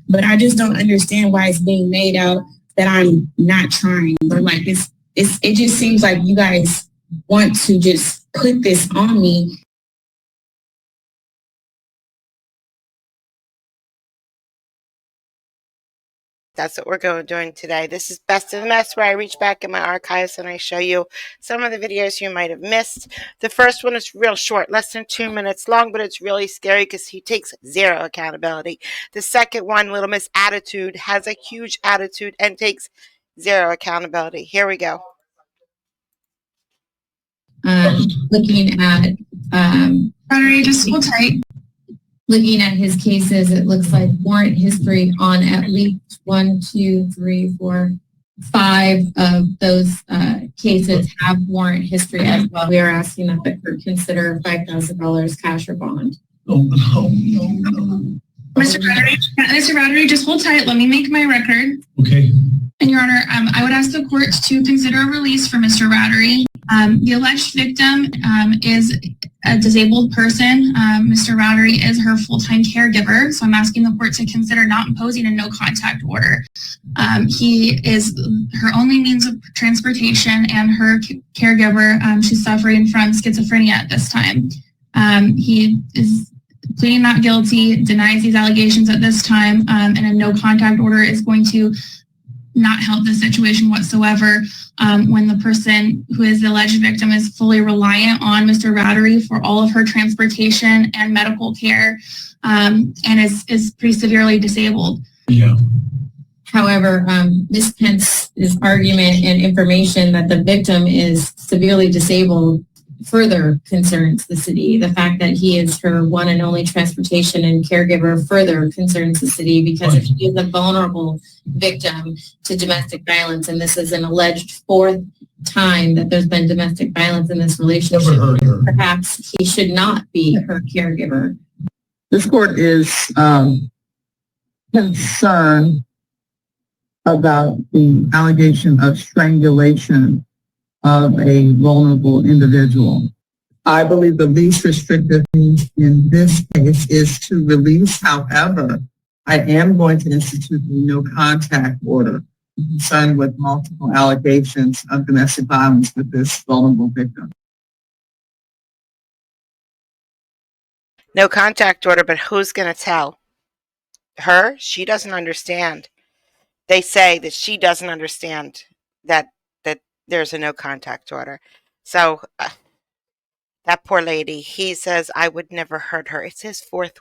but I just don't understand why it's being made out that I'm not trying. Or like it just seems like you guys want to just put this on me. That's what we're doing today. This is Best of the Mess, where I reach back in my archives and I show you some of the videos you might have missed. The first one is real short, less than 2 minutes long, but it's really scary because he takes zero accountability. The second one, Little Miss Attitude, has a huge attitude and takes zero accountability. Here we go. Looking at just hold tight. Looking at his cases, it looks like warrant history on at least 1, 2, 3, 4, 5 of those cases have warrant history as well. We are asking that the court consider $5,000 cash or bond. No. Mr. Rowdery, just hold tight. Let me make my record. Okay. And Your Honor, I would ask the court to consider a release for Mr. Rowdery. The alleged victim is a disabled person. Mr. Rowdery is her full-time caregiver, so I'm asking the court to consider not imposing a no-contact order. He is her only means of transportation, and her caregiver, she's suffering from schizophrenia at this time. He is pleading not guilty, denies these allegations at this time, and a no-contact order is going to not help the situation whatsoever when the person who is the alleged victim is fully reliant on Mr. Rowdery for all of her transportation and medical care, and is pretty severely disabled. Yeah. However, Ms. Pence's argument and information that the victim is severely disabled further concerns the city. The fact that he is her one and only transportation and caregiver further concerns the city, because if he is a vulnerable victim to domestic violence, and this is an alleged 4th time that there's been domestic violence in this relationship, perhaps he should not be her caregiver. This court is concerned about the allegation of strangulation of a vulnerable individual. I believe the least restrictive means in this case is to release. However, I am going to institute a no contact order concerned with multiple allegations of domestic violence with this vulnerable victim. No contact order, but who's going to tell? Her? She doesn't understand. They say that she doesn't understand that there's a no contact order. So that poor lady, he says, I would never hurt her. It's his 4th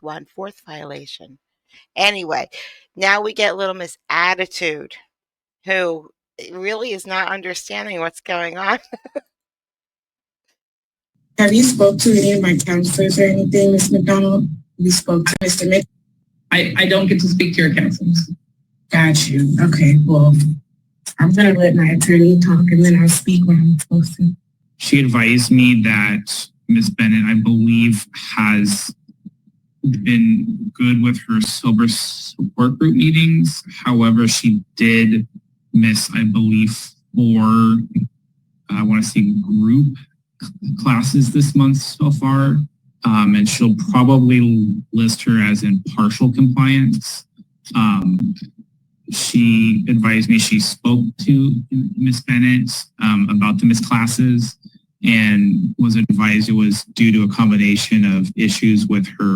violation. Anyway, now we get Little Miss Attitude, who really is not understanding what's going on. Have you spoke to any of my counselors or anything, Ms. McDonald? We spoke to Mr. Mitchell. I don't get to speak to your counselors. Got you. Okay, well, I'm going to let my attorney talk, and then I'll speak when I'm supposed to. She advised me that Ms. Bennett, I believe, has been good with her sober support group meetings. However, she did miss, I believe, 4, I want to say, group classes this month so far. And she'll probably list her as in partial compliance. She advised me she spoke to Ms. Bennett about the missed classes and was advised it was due to a combination of issues with her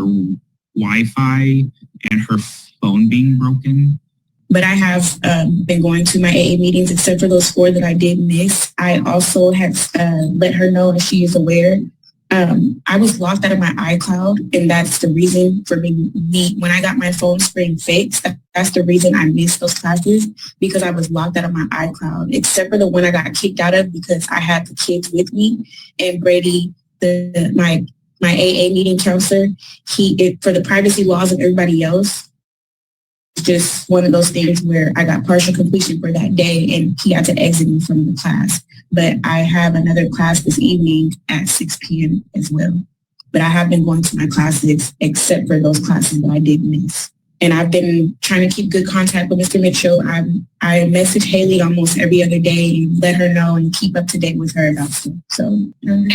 Wi-Fi and her phone being broken. But I have been going to my AA meetings, except for those 4 that I did miss. I also have let her know, and she is aware. I was locked out of my iCloud, and that's the reason for me when I got my phone screen fixed. That's the reason I missed those classes, because I was locked out of my iCloud, except for the one I got kicked out of because I had the kids with me. And Brady, my AA meeting counselor, for the privacy laws of everybody else, it's just one of those things where I got partial completion for that day, and he had to exit me from the class. But I have another class this evening at 6 p.m. as well. But I have been going to my classes, except for those classes that I did miss. And I've been trying to keep good contact with Mr. Mitchell. I message Haley almost every other day and let her know and keep up to date with her about stuff. So, and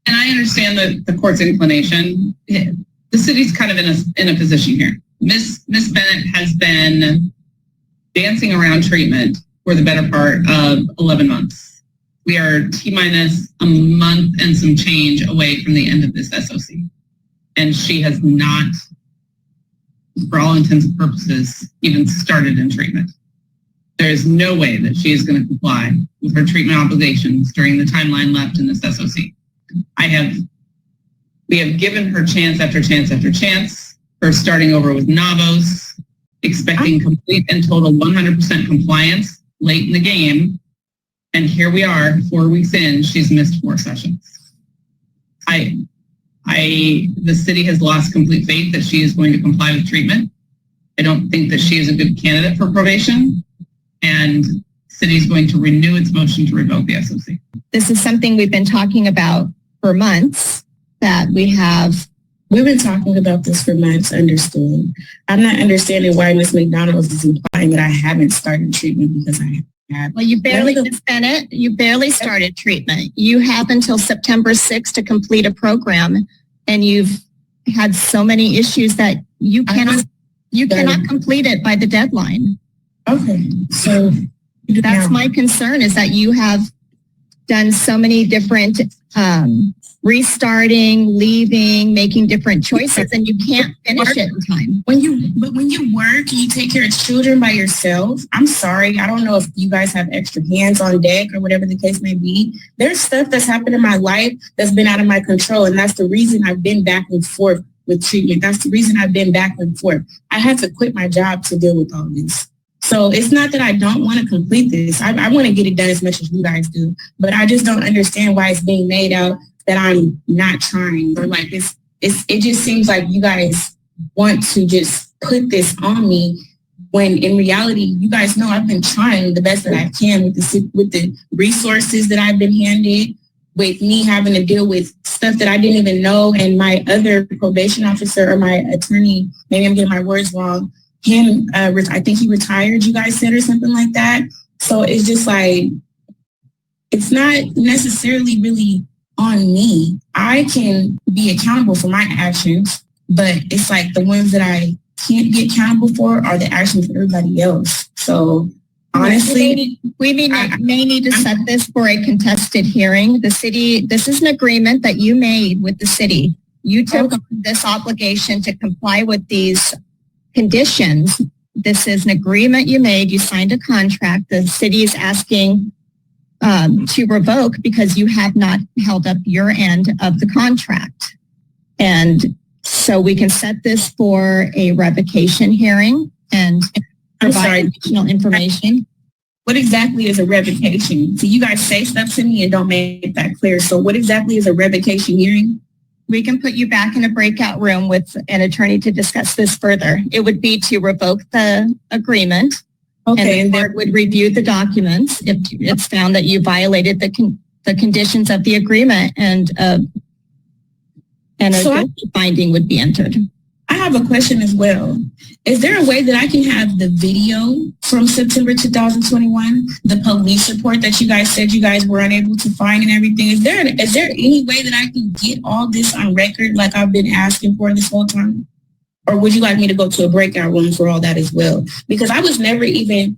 I understand the court's inclination. The city's kind of in a position here. Miss Bennett has been dancing around treatment for the better part of 11 months. We are T-minus a month and some change away from the end of this SOC. And she has not, for all intents and purposes, even started in treatment. There is no way that she is going to comply with her treatment obligations during the timeline left in this SOC. We have given her chance after chance after chance, her starting over with NAVOS, expecting complete and total 100% compliance late in the game. And here we are, 4 weeks in, she's missed 4 sessions. The city has lost complete faith that she is going to comply with treatment. I don't think that she is a good candidate for probation, and the city is going to renew its motion to revoke the SOC. This is something we've been talking about for months, that We've been talking about this for months, understood. I'm not understanding why Ms. McDonald is implying that I haven't started treatment because I have. Well, Ms. Bennett, you barely started treatment. You have until September 6th to complete a program, and you've had so many issues that you cannot complete it by the deadline. Okay, so that's my concern, is that you have done so many different restarting, leaving, making different choices, and you can't finish it in time. When you work and you take care of children by yourself, I'm sorry, I don't know if you guys have extra hands on deck or whatever the case may be. There's stuff that's happened in my life that's been out of my control, and that's the reason I've been back and forth with treatment. That's the reason I've been back and forth. I had to quit my job to deal with all this. So it's not that I don't want to complete this. I want to get it done as much as you guys do, but I just don't understand why it's being made out that I'm not trying, or like it just seems like you guys want to just put this on me, when in reality, you guys know I've been trying the best that I can with the resources that I've been handed, with me having to deal with stuff that I didn't even know, and my other probation officer or my attorney, maybe I'm getting my words wrong, I think he retired, you guys said, or something like that. So it's just like, it's not necessarily really on me. I can be accountable for my actions, but it's like the ones that I can't be accountable for are the actions of everybody else. So honestly, we may need to set this for a contested hearing. This is an agreement that you made with the city. You took on this obligation to comply with these conditions. This is an agreement you made. You signed a contract. The city is asking to revoke because you have not held up your end of the contract. And so we can set this for a revocation hearing and provide additional information. What exactly is a revocation? So you guys say stuff to me and don't make that clear. So what exactly is a revocation hearing? We can put you back in a breakout room with an attorney to discuss this further. It would be to revoke the agreement. Okay, and the court would review the documents if it's found that you violated the conditions of the agreement, and a finding would be entered. I have a question as well. Is there a way that I can have the video from September 2021, the police report that you guys said you guys were unable to find and everything? Is there any way that I can get all this on record like I've been asking for this whole time? Or would you like me to go to a breakout room for all that as well? Because I was never even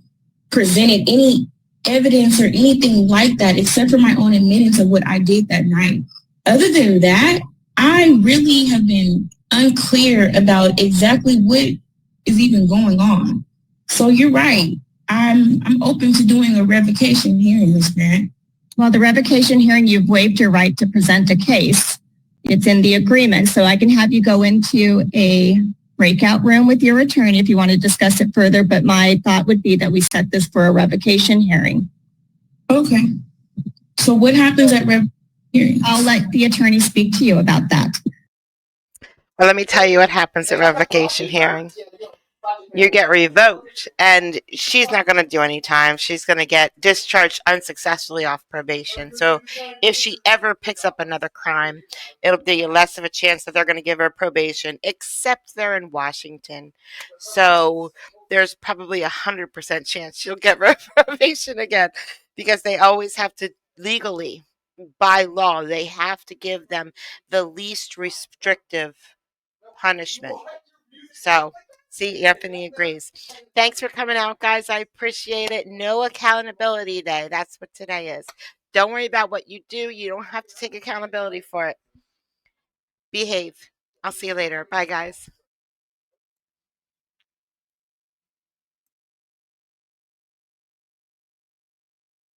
presented any evidence or anything like that except for my own admittance of what I did that night. Other than that, I really have been unclear about exactly what is even going on. So you're right. I'm open to doing a revocation hearing, Ms. Grant. Well, the revocation hearing, you've waived your right to present a case. It's in the agreement, so I can have you go into a breakout room with your attorney if you want to discuss it further, but my thought would be that we set this for a revocation hearing. Okay. So what happens at revocation hearings? I'll let the attorney speak to you about that. Well, let me tell you what happens at revocation hearing. You get revoked, and she's not going to do any time. She's going to get discharged unsuccessfully off probation. So if she ever picks up another crime, it'll be less of a chance that they're going to give her probation, except they're in Washington. So there's probably 100% chance she'll get probation again, because they always have to legally, by law, they have to give them the least restrictive punishment. So See, Anthony agrees. Thanks for coming out, guys. I appreciate it. No accountability day. That's what today is. Don't worry about what you do. You don't have to take accountability for it. Behave. I'll see you later. Bye, guys.